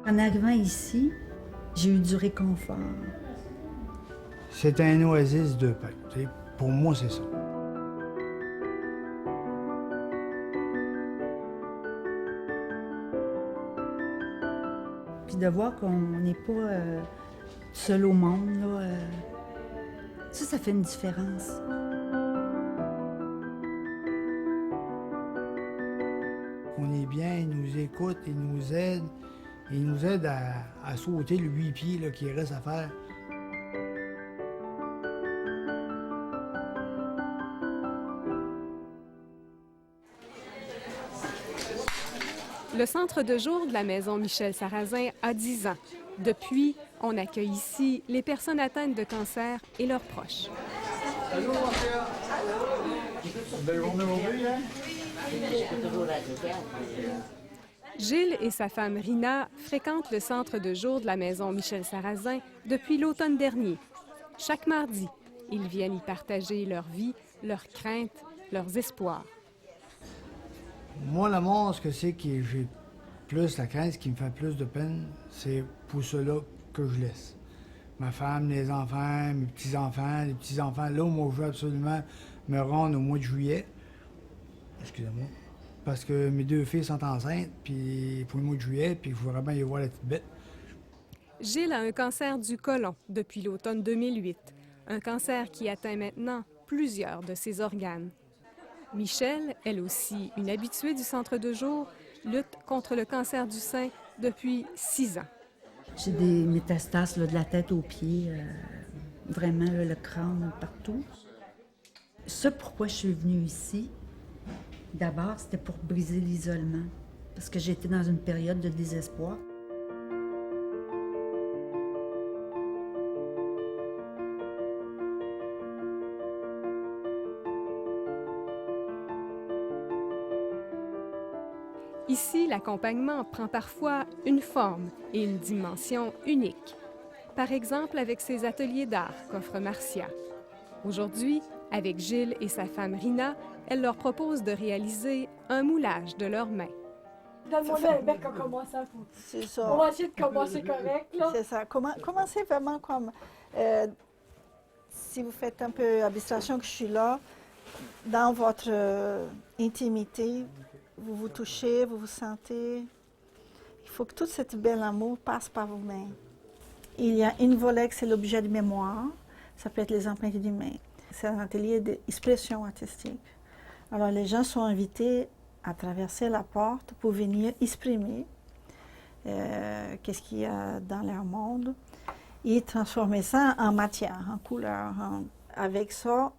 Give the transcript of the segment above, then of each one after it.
En arrivant ici, j'ai eu du réconfort. C'est un oasis de paix. T'sais, pour moi, c'est ça. Puis de voir qu'on n'est pas seul au monde, là, ça fait une différence. On est bien, ils nous écoutent, ils nous aident. Ils nous aident à sauter le 8 pieds là, qui reste à faire. Le centre de jour de la maison Michel Sarrazin a 10 ans. Depuis, on accueille ici les personnes atteintes de cancer et leurs proches. Allô, mon frère. Belle journée aujourd'hui, hein? Gilles et sa femme Rina fréquentent le centre de jour de la maison Michel Sarrazin depuis l'automne dernier. Chaque mardi, ils viennent y partager leur vie, leurs craintes, leurs espoirs. Moi, le monde, ce que c'est que j'ai plus la crainte, ce qui me fait plus de peine, c'est pour ceux-là que je laisse. Ma femme, les enfants, mes petits-enfants, les petits-enfants. Là, moi, je veux absolument me rendre au mois de juillet. Excusez-moi. Parce que mes 2 filles sont enceintes, puis pour le mois de juillet, puis il faut vraiment y voir la petite bête. Gilles a un cancer du côlon depuis l'automne 2008, un cancer qui atteint maintenant plusieurs de ses organes. Michel, elle aussi une habituée du centre de jour, lutte contre le cancer du sein depuis 6 ans. J'ai des métastases là, de la tête aux pieds, vraiment là, le crâne partout. Ce pourquoi je suis venue ici, d'abord, c'était pour briser l'isolement, parce que j'étais dans une période de désespoir. Ici, l'accompagnement prend parfois une forme et une dimension unique. Par exemple, avec ses ateliers d'art qu'offre Marcia. Aujourd'hui, avec Gilles et sa femme Rina, elle leur propose de réaliser un moulage de leurs mains. Donne-moi un bec en commençant. C'est ça. On va essayer de commencer correct, là. C'est ça. Commencez vraiment comme... si vous faites un peu abstraction que je suis là, dans votre intimité, vous vous touchez, vous vous sentez. Il faut que tout cet bel amour passe par vos mains. Il y a une volée, c'est l'objet de mémoire. Ça peut être les empreintes des mains. C'est un atelier d'expression artistique. Alors, les gens sont invités à traverser la porte pour venir exprimer qu'est-ce qu'il y a dans leur monde et transformer ça en matière, en couleur. Avec ça,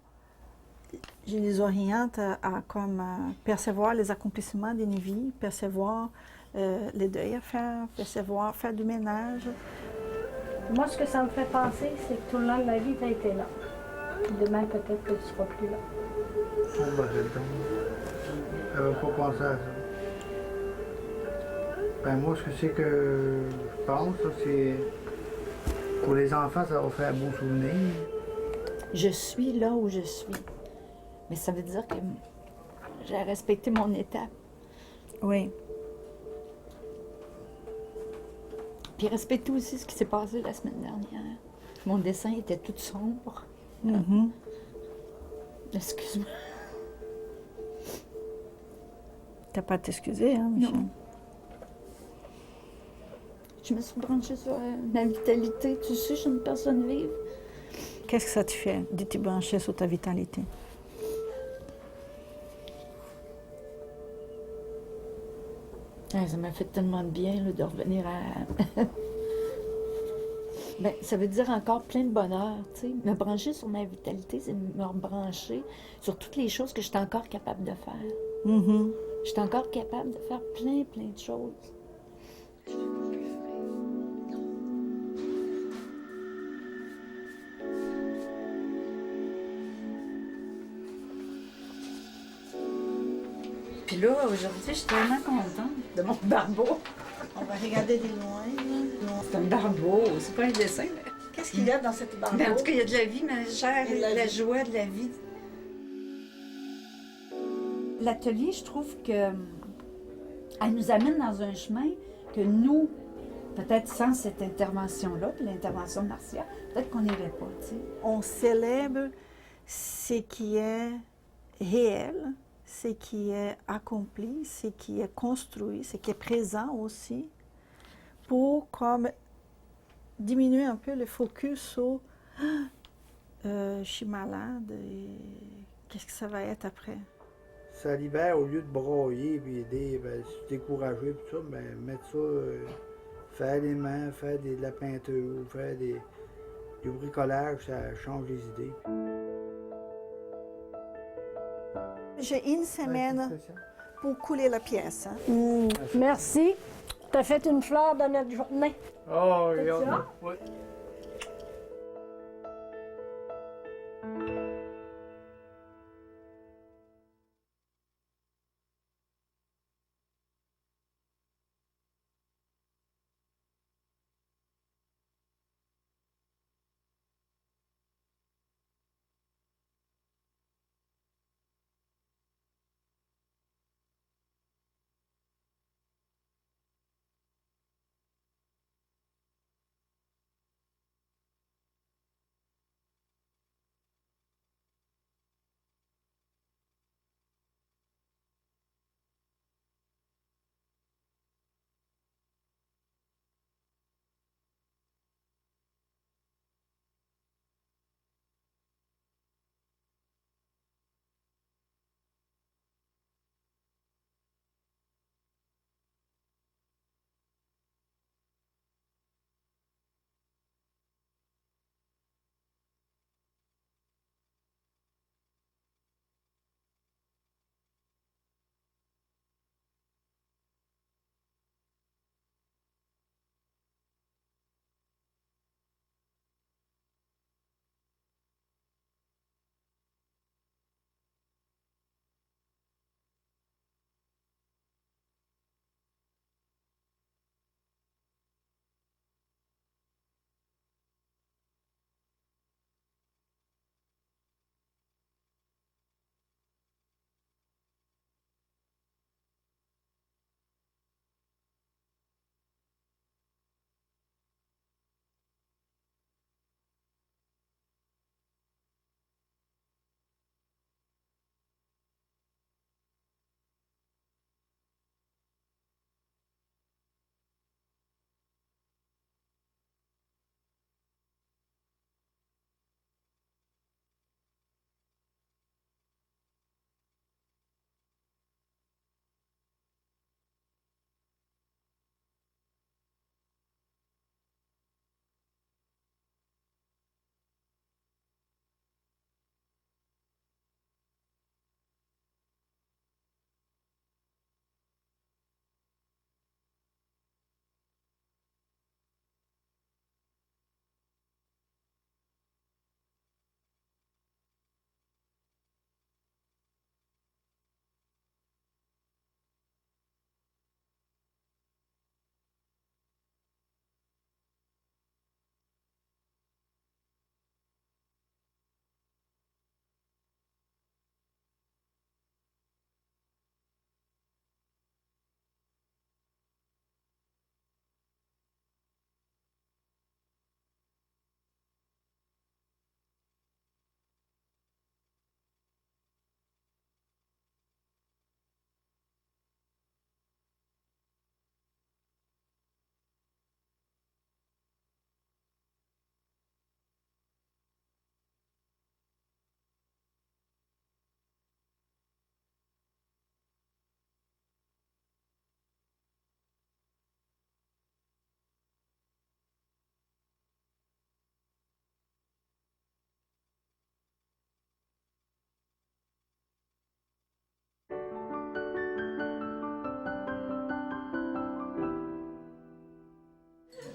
je les oriente à comme percevoir les accomplissements d'une vie, percevoir les deuils à faire, percevoir, faire du ménage. Moi, ce que ça me fait penser, c'est que tout le long de ma vie, tu as été là. Demain, peut-être que tu ne seras plus là. Oh, ben, c'est le temps. J'avais pas pensé à ça. Ben, moi, ce que c'est que je pense, c'est pour les enfants, ça va faire un beau souvenir. Je suis là où je suis. Mais ça veut dire que j'ai respecté mon étape. Oui. Puis respecter aussi ce qui s'est passé la semaine dernière. Mon dessin était tout sombre. Mm-hmm. Excuse-moi. T'as pas à t'excuser, hein, Michel? Non. Je me suis branchée sur la vitalité. Tu sais, je suis une personne vive. Qu'est-ce que ça te fait de te brancher sur ta vitalité? Ah, ça m'a fait tellement de bien là, de revenir à... ben, ça veut dire encore plein de bonheur, tu sais. Me brancher sur ma vitalité, c'est me rebrancher sur toutes les choses que je suis encore capable de faire. Mm-hmm. Je suis encore capable de faire plein de choses. Puis là, aujourd'hui, je suis tellement contente de mon barbeau. On va regarder de loin. C'est un barbeau, c'est pas un dessin. Qu'est-ce qu'il y a dans cette barbeau? Mais en tout cas, il y a de la vie, ma chère, de la joie de la vie. L'atelier, je trouve que elle nous amène dans un chemin que nous, Peut-être sans cette intervention-là, puis l'intervention de Marcia, peut-être qu'on n'irait pas, tu sais. On célèbre ce qui est réel, ce qui est accompli, ce qui est construit, ce qui est présent aussi, pour comme diminuer un peu le focus sur je suis malade et qu'est-ce que ça va être après. Ça libère, au lieu de broyer et aider, se décourager, tout ça, mettre ça, faire des mains, faire de la peinture, faire du bricolage, ça change les idées. J'ai une semaine pour couler la pièce. Merci. Tu as fait une fleur de notre journée. Oh, regarde. Oui.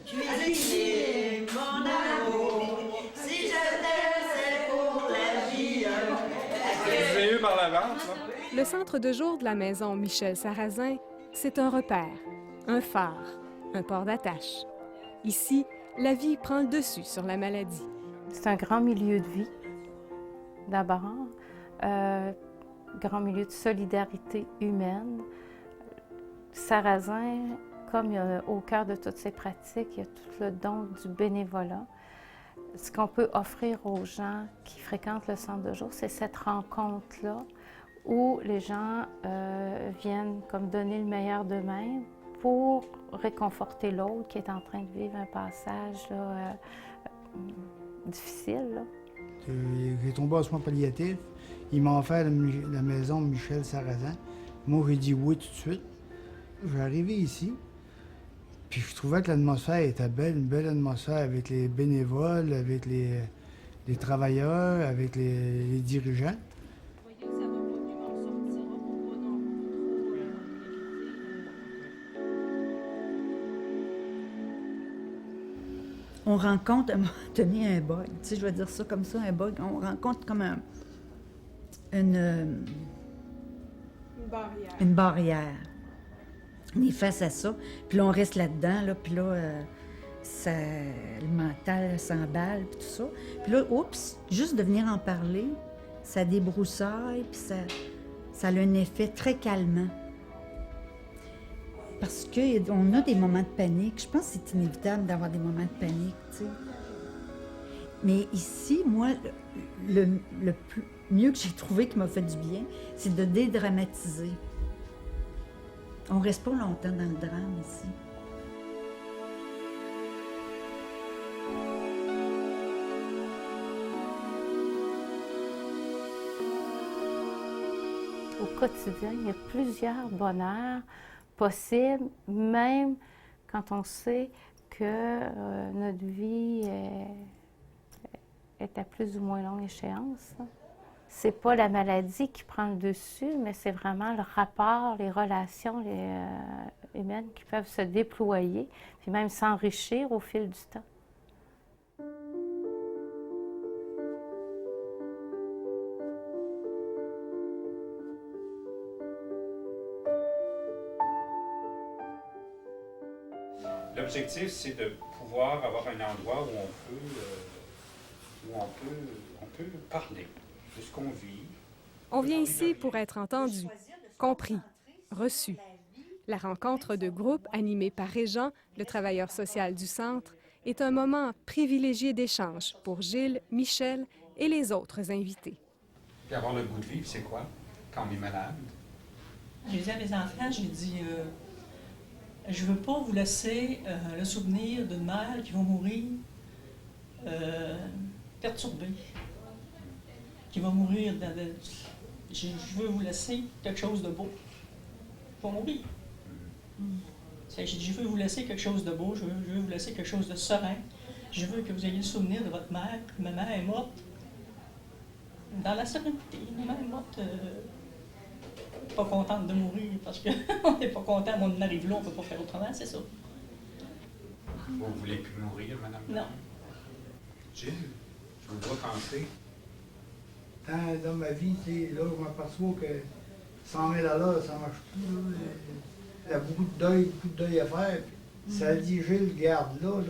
Cuisinier, mon amour, si je t'aime, c'est pour la vie. Vous avez eu par l'avance, là? Le centre de jour de la maison Michel Sarrazin, c'est un repère, un phare, un port d'attache. Ici, la vie prend le dessus sur la maladie. C'est un grand milieu de vie, d'abord, grand milieu de solidarité humaine. Sarrazin comme au cœur de toutes ces pratiques, il y a tout le don du bénévolat. Ce qu'on peut offrir aux gens qui fréquentent le centre de jour, c'est cette rencontre-là où les gens viennent comme donner le meilleur d'eux-mêmes pour réconforter l'autre qui est en train de vivre un passage là, difficile. Là. J'ai tombé en soins palliatifs. Ils m'ont offert la maison Michel Sarrazin. Moi, j'ai dit oui tout de suite. Je suis arrivé ici, puis je trouvais que l'atmosphère était belle, une belle atmosphère avec les bénévoles, avec les travailleurs, avec les dirigeants. On rencontre à un moment donné un bug, tu sais, je vais dire ça comme ça, un bug. On rencontre comme une barrière. On est face à ça, puis là, on reste là-dedans, là, puis là, le mental s'emballe, puis tout ça. Puis là, oups, juste de venir en parler, ça débroussaille, puis ça a un effet très calmant. Parce qu'on a des moments de panique. Je pense que c'est inévitable d'avoir des moments de panique, tu sais. Mais ici, moi, le mieux que j'ai trouvé qui m'a fait du bien, c'est de dédramatiser. On ne reste pas longtemps dans le drame ici. Au quotidien, il y a plusieurs bonheurs possibles, même quand on sait que notre vie est à plus ou moins longue échéance. C'est pas la maladie qui prend le dessus, mais c'est vraiment le rapport, les relations humaines qui peuvent se déployer, puis même s'enrichir au fil du temps. L'objectif, c'est de pouvoir avoir un endroit où on peut parler de ce qu'on vit. On vient ici pour être entendu, compris, reçu. La rencontre de groupe animée par Régent, le travailleur social du centre, est un moment privilégié d'échange pour Gilles, Michel et les autres invités. Puis avoir le goût de vivre, c'est quoi quand on est malade? J'ai dit à mes enfants, j'ai dit, je veux pas vous laisser le souvenir d'une mère qui va mourir perturbée, qui va mourir dans le... Je veux vous laisser quelque chose de beau pour mourir. J'ai dit, je veux vous laisser quelque chose de beau, je veux vous laisser quelque chose de serein. Je veux que vous ayez le souvenir de votre mère. Ma mère est morte dans la sérénité. Ma mère est morte pas contente de mourir parce qu'on n'est pas content, on arrive là, on ne peut pas faire autrement, c'est ça. Vous ne voulez plus mourir, madame? Non. Gilles, je vous vois penser. Dans ma vie, là, je m'aperçois que 100 000 $, ça ne marche plus. Là. Il y a beaucoup de deuil à faire. Puis ça dit, Gilles, garde là,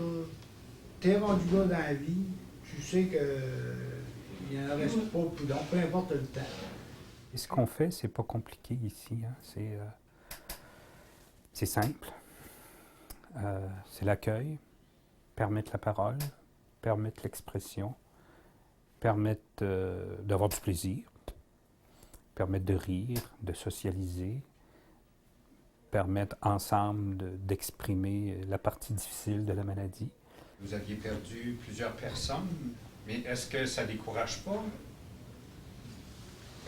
t'es rendu là dans la vie, tu sais qu'il n'en reste pas plus long, peu importe le temps. Et ce qu'on fait, c'est pas compliqué ici. Hein. C'est simple. C'est l'accueil, permettre la parole, permettre l'expression, permettre d'avoir du plaisir, permettre de rire, de socialiser, permettre ensemble d'exprimer la partie difficile de la maladie. Vous aviez perdu plusieurs personnes, mais est-ce que ça décourage pas?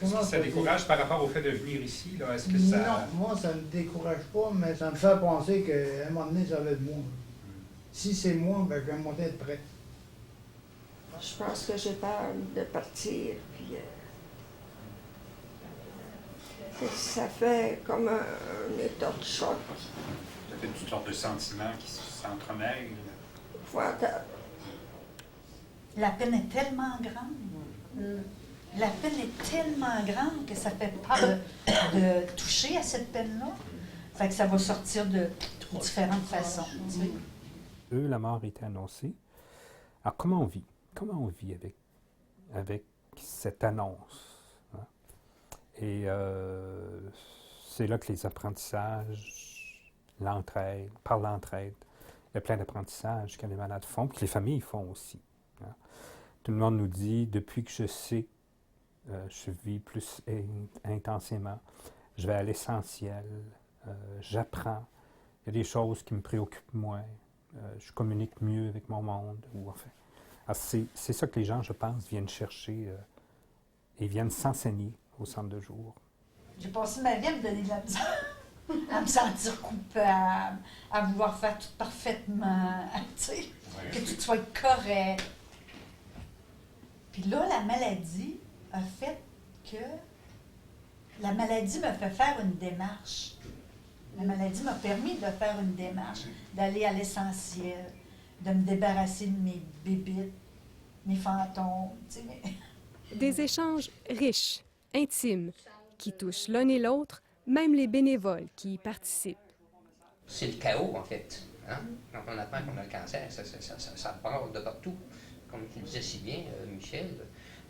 Est-ce que ça décourage par rapport au fait de venir ici? Là? Est-ce que ça... Non, moi, ça ne me décourage pas, mais ça me fait penser qu'à un moment donné, ça va être moi. Si c'est moi, ben, je vais monter être prêt. Je pense que j'ai peur de partir, puis ça fait comme un état de choc. Ça fait toutes sortes de sentiments qui s'entremêlent. Voilà. La peine est tellement grande. La peine est tellement grande que ça fait peur de toucher à cette peine-là. Fait que ça va sortir de différentes façons. Tu sais. Eux, la mort était annoncée. Alors, comment on vit? Comment on vit avec cette annonce? Hein? Et c'est là que les apprentissages l'entraide, par l'entraide. Il y a plein d'apprentissages que les malades font, puis que les familles font aussi. Hein. Tout le monde nous dit, depuis que je sais, je vis plus intensément, je vais à l'essentiel, j'apprends, il y a des choses qui me préoccupent moins, je communique mieux avec mon monde, ou enfin. C'est ça que les gens, je pense, viennent chercher et viennent s'enseigner au centre de jour. J'ai passé ma vie à me donner de la misère, à me sentir coupable, à vouloir faire tout parfaitement, tu sais, que tout soit correct. Puis là, la maladie a fait que la maladie me fait faire une démarche. La maladie m'a permis de faire une démarche, d'aller à l'essentiel, de me débarrasser de mes bébites, mes fantômes, tu sais. Des échanges riches, intimes, qui touchent l'un et l'autre, même les bénévoles qui y participent. C'est le chaos, en fait. Hein? Quand on apprend qu'on a le cancer, ça part de partout. Comme tu disais si bien, Michel,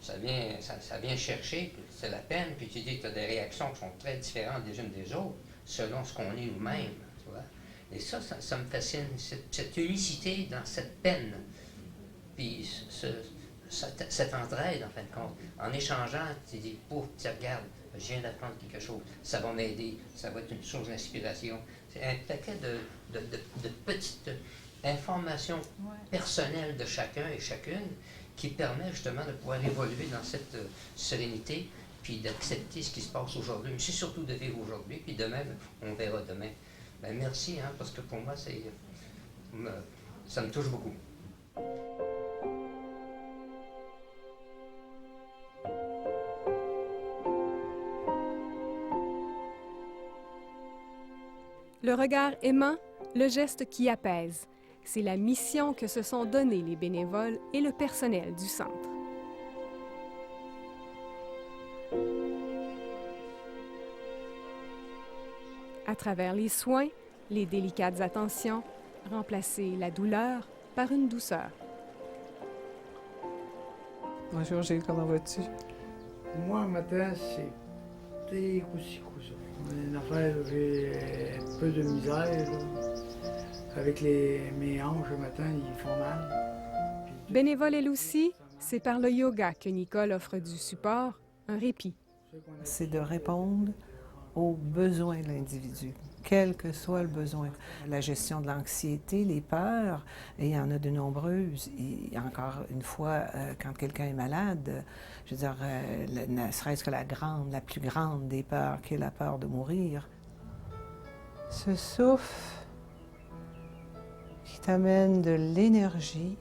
ça vient chercher, c'est la peine, puis tu dis que tu as des réactions qui sont très différentes des unes des autres, selon ce qu'on est nous-mêmes. Tu vois? Et ça me fascine, cette unicité dans cette peine, puis cette entraide, en fin de compte. En échangeant, tu dis, oh, tu regardes, je viens d'apprendre quelque chose, ça va m'aider, ça va être une source d'inspiration. C'est un paquet de petites informations personnelles de chacun et chacune qui permet justement de pouvoir évoluer dans cette sérénité, puis d'accepter ce qui se passe aujourd'hui, mais c'est surtout de vivre aujourd'hui, puis demain, on verra demain. Ben, merci, hein, parce que pour moi, ça me touche beaucoup. Le regard aimant, le geste qui apaise. C'est la mission que se sont donnés les bénévoles et le personnel du centre. À travers les soins, les délicates attentions, remplacer la douleur par une douceur. Bonjour Gilles, comment vas-tu? Moi, matin, c'est aussi ça. Une affaire, j'ai un peu de misère, là. Avec mes hanches le matin, ils font mal. Bénévole elle aussi, c'est par le yoga que Nicole offre du support, un répit. C'est de répondre aux besoins de l'individu, quel que soit le besoin. La gestion de l'anxiété, les peurs, et il y en a de nombreuses. Et encore une fois, quand quelqu'un est malade, je veux dire, ne serait-ce que la plus grande des peurs, qui est la peur de mourir. Ce souffle qui t'amène de l'énergie,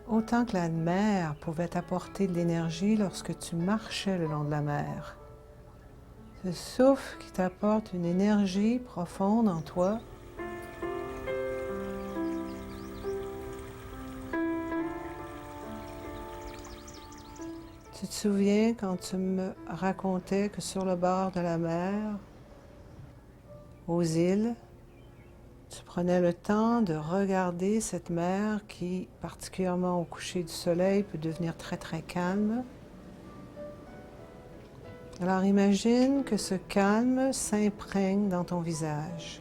autant que la mer pouvait t'apporter de l'énergie lorsque tu marchais le long de la mer. Ce souffle qui t'apporte une énergie profonde en toi. Tu te souviens quand tu me racontais que sur le bord de la mer, aux îles, tu prenais le temps de regarder cette mer qui, particulièrement au coucher du soleil, peut devenir très, très calme. Alors imagine que ce calme s'imprègne dans ton visage.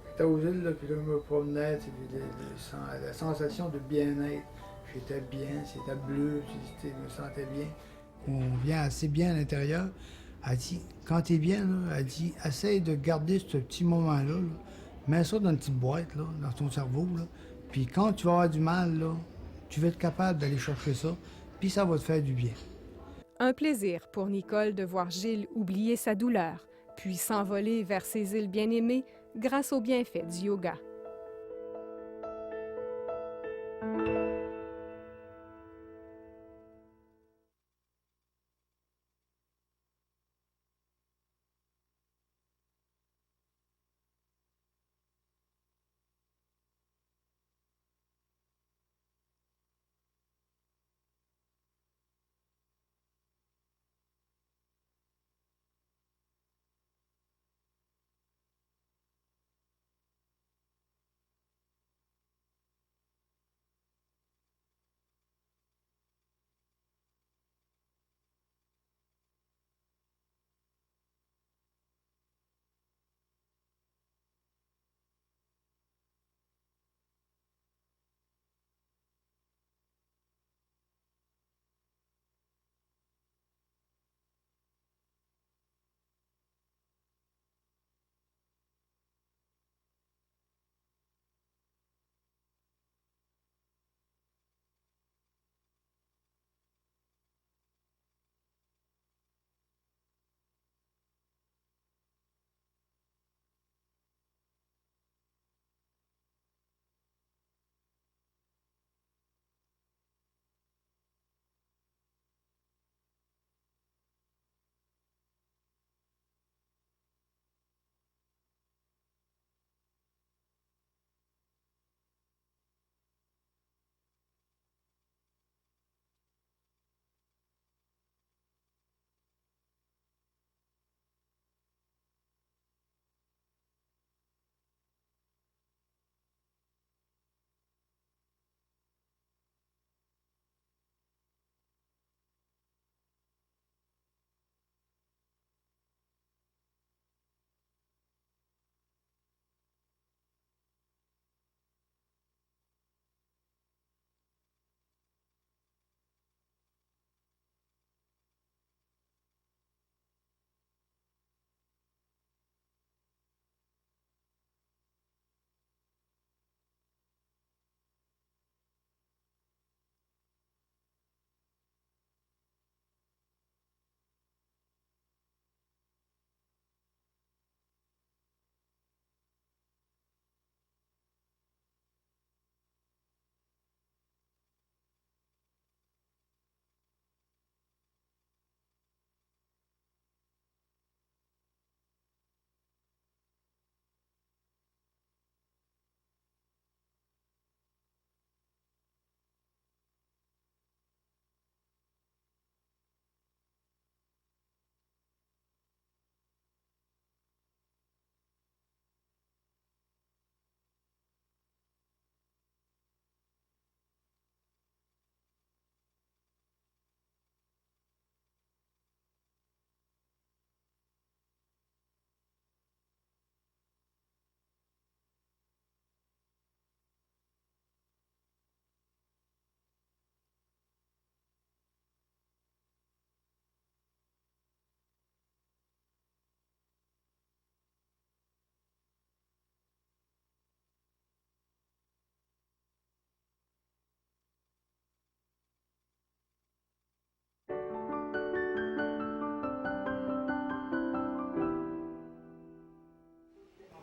J'étais aux îles, là, puis là, je me promenais, la sensation de bien-être. J'étais bien, c'était bleu, je me sentais bien. On vient assez bien à l'intérieur. Elle dit, quand tu es bien, là, elle dit, essaye de garder ce petit moment-là, là. Mets ça dans une petite boîte, là, dans ton cerveau, là. Puis quand tu vas avoir du mal, là, tu vas être capable d'aller chercher ça, puis ça va te faire du bien. Un plaisir pour Nicole de voir Gilles oublier sa douleur, puis s'envoler vers ses îles bien-aimées grâce aux bienfaits du yoga.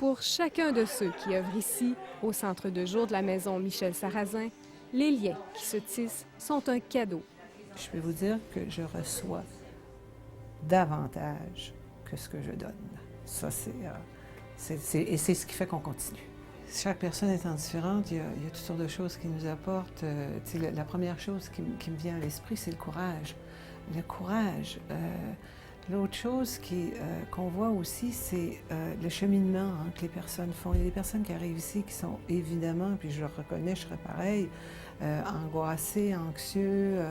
Pour chacun de ceux qui œuvrent ici, au centre de jour de la maison Michel Sarrazin, les liens qui se tissent sont un cadeau. Je peux vous dire que je reçois davantage que ce que je donne. Ça, c'est ce qui fait qu'on continue. Chaque personne étant différente, il y a toutes sortes de choses qui nous apportent. La première chose qui me vient à l'esprit, c'est le courage. Le courage. L'autre chose qu'on voit aussi, c'est le cheminement que les personnes font. Il y a des personnes qui arrivent ici qui sont évidemment, puis je le reconnais, je serais pareil, angoissés, anxieux,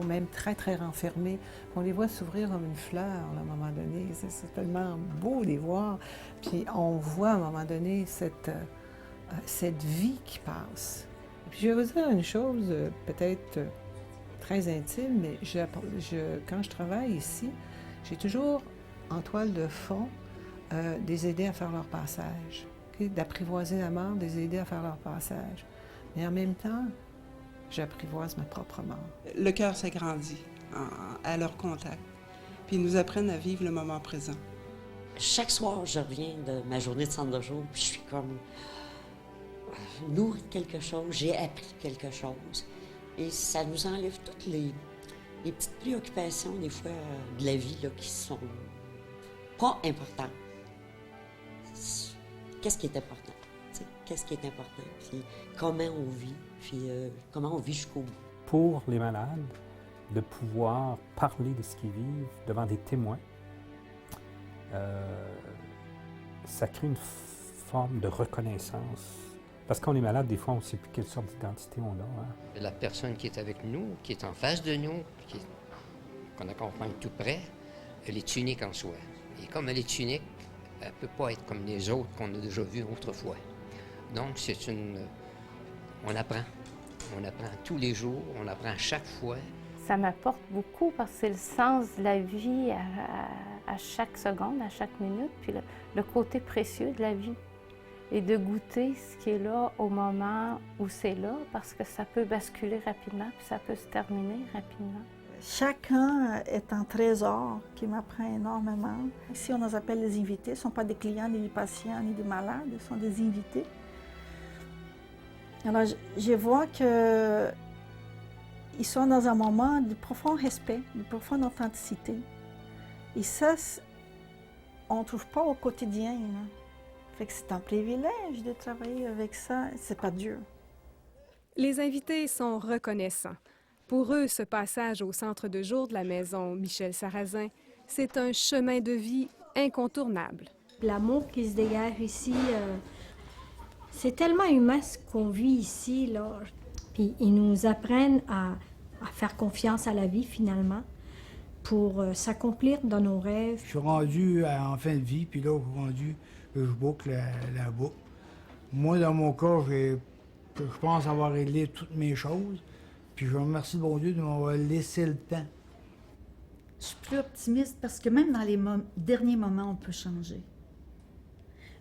même très, très renfermés. On les voit s'ouvrir comme une fleur là, à un moment donné. C'est tellement beau de les voir. Puis on voit à un moment donné cette vie qui passe. Puis je vais vous dire une chose, peut-être très intime, mais quand je travaille ici, j'ai toujours en toile de fond des aider à faire leur passage, d'apprivoiser la mort, des aider à faire leur passage. Mais en même temps, j'apprivoise ma propre mort. Le cœur s'agrandit à leur contact, puis ils nous apprennent à vivre le moment présent. Chaque soir, je reviens de ma journée de centre de jour, puis je suis comme nourrie de quelque chose, j'ai appris quelque chose. Et ça nous enlève toutes les petites préoccupations, des fois, de la vie là, qui sont pas importantes. Qu'est-ce qui est important? Qu'est-ce qui est important? Puis comment on vit? Puis comment on vit jusqu'au bout? Pour les malades, de pouvoir parler de ce qu'ils vivent devant des témoins, ça crée une forme de reconnaissance. Parce qu'on est malade, des fois, on ne sait plus quelle sorte d'identité on a. Hein. La personne qui est avec nous, qui est en face de nous, qu'on accompagne tout près, elle est unique en soi. Et comme elle est unique, elle ne peut pas être comme les autres qu'on a déjà vus autrefois. Donc, on apprend. On apprend tous les jours, on apprend chaque fois. Ça m'apporte beaucoup parce que c'est le sens de la vie à chaque seconde, à chaque minute, puis le côté précieux de la vie. Et de goûter ce qui est là au moment où c'est là, parce que ça peut basculer rapidement, puis ça peut se terminer rapidement. Chacun est un trésor qui m'apprend énormément. Ici, on les appelle les invités. Ce ne sont pas des clients, ni des patients, ni des malades, ce sont des invités. Alors, je vois qu'ils sont dans un moment de profond respect, de profonde authenticité. Et ça, on ne trouve pas au quotidien. Hein. Fait que c'est un privilège de travailler avec ça. C'est pas dur. Les invités sont reconnaissants. Pour eux, ce passage au centre de jour de la maison Michel Sarrazin, c'est un chemin de vie incontournable. L'amour qui se dégage ici, c'est tellement humain ce qu'on vit ici, là. Puis ils nous apprennent à faire confiance à la vie, finalement, pour s'accomplir dans nos rêves. Je suis rendu en fin de vie, puis là, je suis rendu, je boucle la boucle. Moi, dans mon cas, je pense avoir réglé toutes mes choses, puis je remercie bon Dieu de m'avoir laissé le temps. Je suis plus optimiste parce que même dans les derniers moments, on peut changer.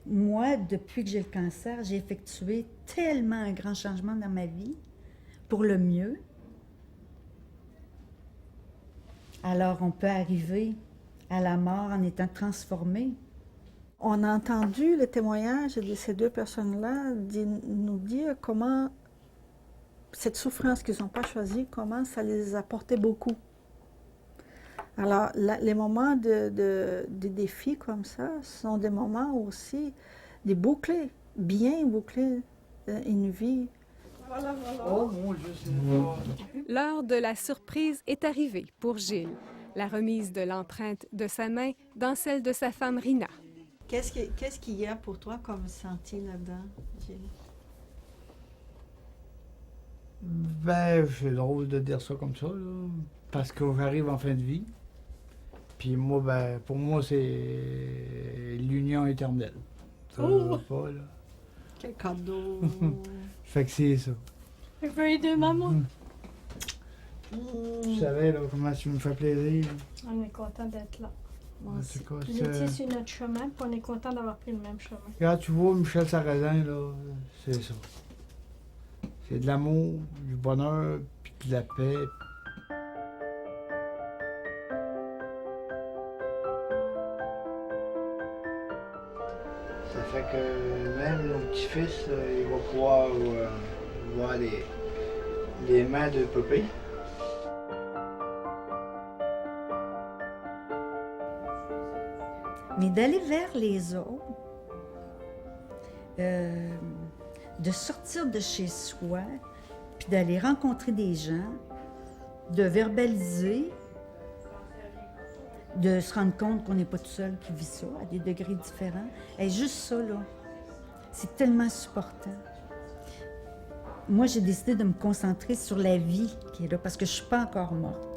Moi, depuis que j'ai le cancer, j'ai effectué tellement un grand changement dans ma vie, pour le mieux. Alors, on peut arriver à la mort en étant transformé. On a entendu le témoignage de ces deux personnes-là nous dire comment cette souffrance qu'ils n'ont pas choisie, comment ça les a apporté beaucoup. Alors, les moments de défis comme ça sont des moments aussi de boucler, bien boucler une vie. Voilà. Oh mon Dieu, c'est L'heure de la surprise est arrivée pour Gilles. La remise de l'empreinte de sa main dans celle de sa femme Rina. Qu'est-ce qu'il y a pour toi comme senti là-dedans, Gilles? Ben, c'est drôle de dire ça comme ça, là, parce que j'arrive en fin de vie. Puis moi, ben, pour moi, c'est l'union éternelle. Ça, Oh! pas, là. Quel cadeau! Fait que c'est ça. Je veux aider maman. Tu savais, là, comment tu me fais plaisir. On est content d'être là. Moi En aussi. tout cas, Vous étiez sur notre chemin, puis on est content d'avoir pris le même chemin. Regarde, tu vois, Michel Sarrazin, là, c'est ça. C'est de l'amour, du bonheur, puis de la paix. Ça fait que même nos petits-fils, ils vont pouvoir voir les mains de Pépé. Mais d'aller vers les autres, de sortir de chez soi, puis d'aller rencontrer des gens, de verbaliser, de se rendre compte qu'on n'est pas tout seul qui vit ça, à des degrés différents. Et juste ça, là, c'est tellement supportant. Moi, j'ai décidé de me concentrer sur la vie qui est là, parce que je ne suis pas encore morte.